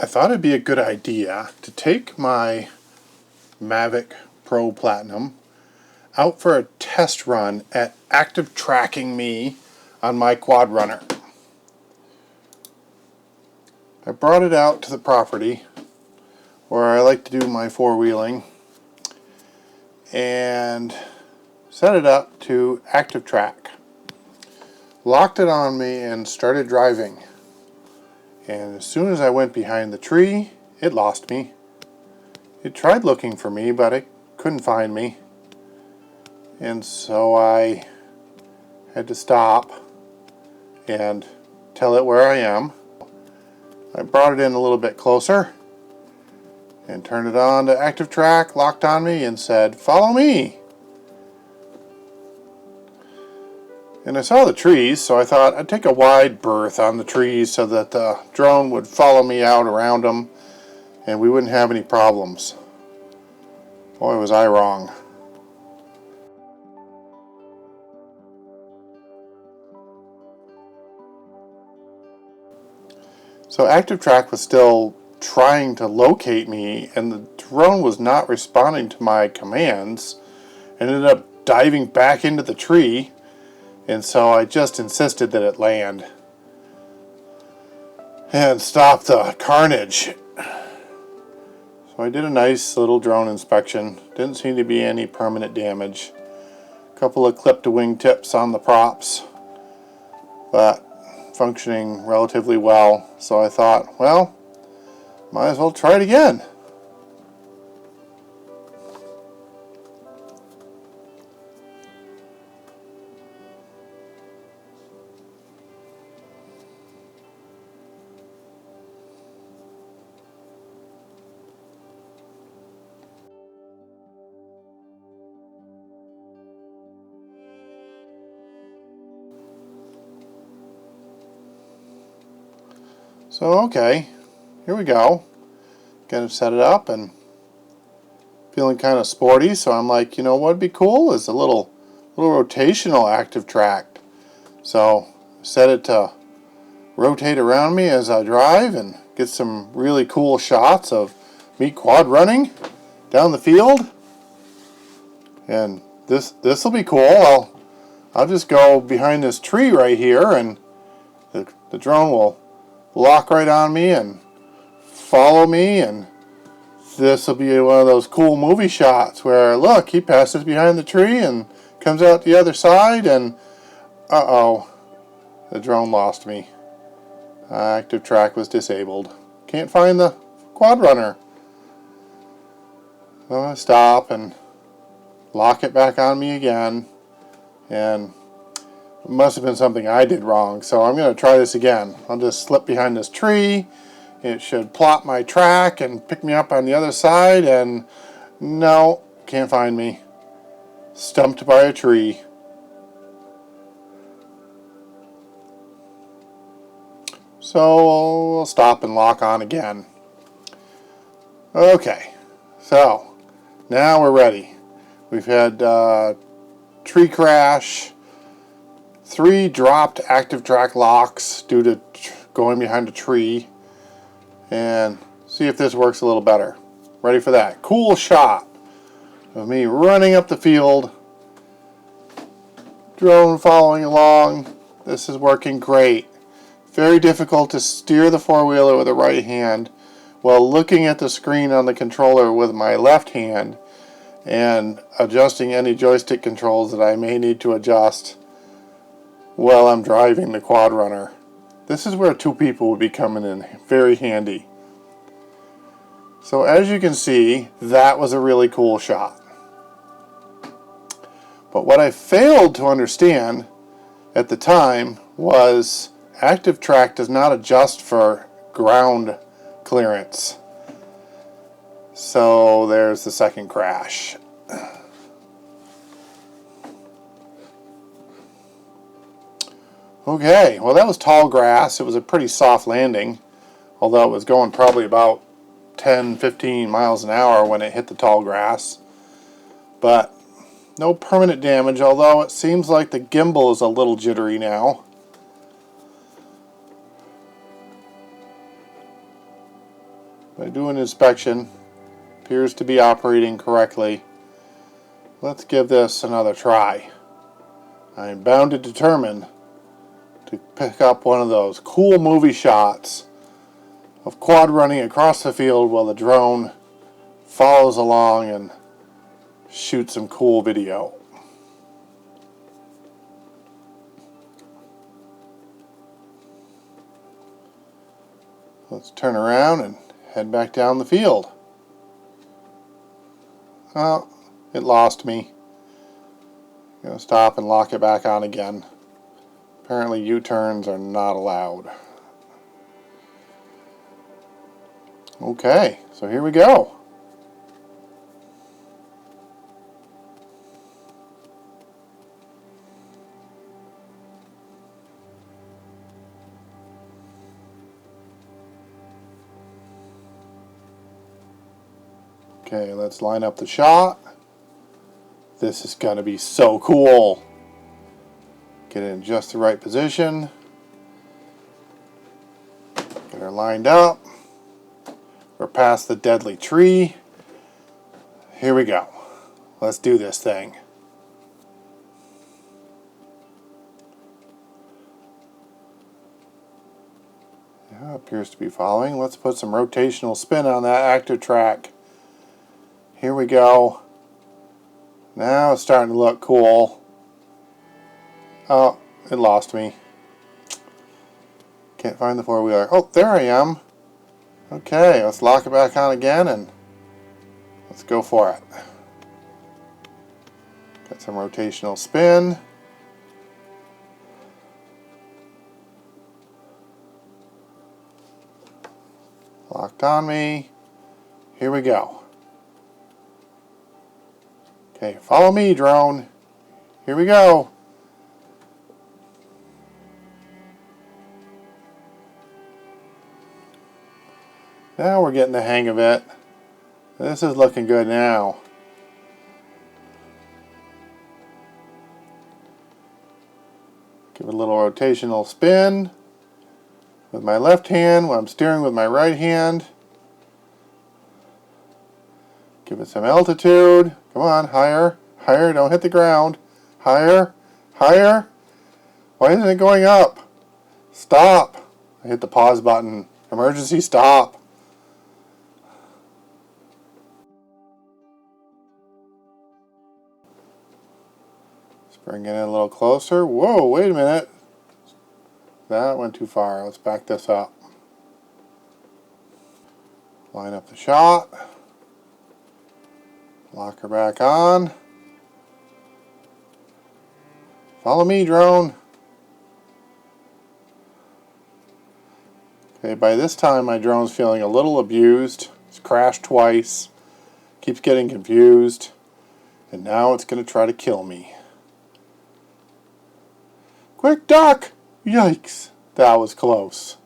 I thought it'd be a good idea to take my Mavic Pro Platinum out for a test run at Activetracking me on my quad runner. I brought it out to the property where I like to do my four-wheeling and set it up to Activetrack. Locked it on me and started driving. And as soon as I went behind the tree, it lost me. It tried looking for me, but it couldn't find me. And so I had to stop and tell it where I am. I brought it in a little bit closer and turned it on to Activetrack, locked on me, and said, "Follow me." And I saw the trees, so I thought I'd take a wide berth on the trees so that the drone would follow me out around them and we wouldn't have any problems. Boy, was I wrong. So Activetrack was still trying to locate me, and the drone was not responding to my commands and ended up diving back into the tree. And so I just insisted that it land and stop the carnage. So I did a nice little drone inspection. Didn't seem to be any permanent damage. A couple of clipped wingtips on the props, but functioning relatively well. So I thought, well, might as well try it again. So okay, here we go. Gonna set it up and feeling kind of sporty, so I'm like, you know what'd be cool is a little rotational Activetrack. So set it to rotate around me as I drive and get some really cool shots of me quad running down the field. And this will be cool. I'll just go behind this tree right here, and the drone will lock right on me and follow me, and this will be one of those cool movie shots where, look, he passes behind the tree and comes out the other side, and uh-oh, the drone lost me. Activetrack was disabled. Can't find the quad runner. So I stop and lock it back on me again, and it must have been something I did wrong, so I'm going to try this again. I'll just slip behind this tree. It should plot my track and pick me up on the other side, and no, can't find me. Stumped by a tree. So we'll stop and lock on again. Okay, so now we're ready. We've had tree crash, 3 dropped Activetrack locks due to going behind a tree, and see if this works a little better. Ready for that? Cool shot of me running up the field, drone following along. This is working great. Very difficult to steer the four-wheeler with the right hand while looking at the screen on the controller with my left hand and adjusting any joystick controls that I may need to adjust while I'm driving the quad runner. This is where 2 people would be coming in very handy. So as you can see, that was a really cool shot. But what I failed to understand at the time was Activetrack does not adjust for ground clearance. So there's the second crash. Okay, well that was tall grass. It was a pretty soft landing, although it was going probably about 10-15 miles an hour when it hit the tall grass. But no permanent damage, although it seems like the gimbal is a little jittery now. By doing inspection, appears to be operating correctly. Let's give this another try. I am bound and determined to pick up one of those cool movie shots of quad running across the field while the drone follows along and shoots some cool video. Let's turn around and head back down the field. Oh, it lost me. I'm going to stop and lock it back on again. Apparently U-turns are not allowed. Okay, so here we go. Okay, let's line up the shot. This is going to be so cool. Get it in just the right position. Get her lined up. We're past the deadly tree. Here we go. Let's do this thing. Yeah, appears to be following. Let's put some rotational spin on that Activetrack. Here we go. Now it's starting to look cool. Oh, it lost me. Can't find the four-wheeler. Oh, there I am. Okay, let's lock it back on again and let's go for it. Got some rotational spin. Locked on me. Here we go. Okay, follow me, drone. Here we go. Now we're getting the hang of it. This is looking good now. Give it a little rotational spin with my left hand while I'm steering with my right hand. Give it some altitude. Come on, higher, higher, don't hit the ground. Higher, higher. Why isn't it going up? Stop. I hit the pause button. Emergency stop. Let's bring it in a little closer. Whoa, wait a minute. That went too far. Let's back this up. Line up the shot. Lock her back on. Follow me, drone. Okay, by this time my drone's feeling a little abused. It's crashed twice. Keeps getting confused. And now it's going to try to kill me. Quick duck! Yikes, that was close.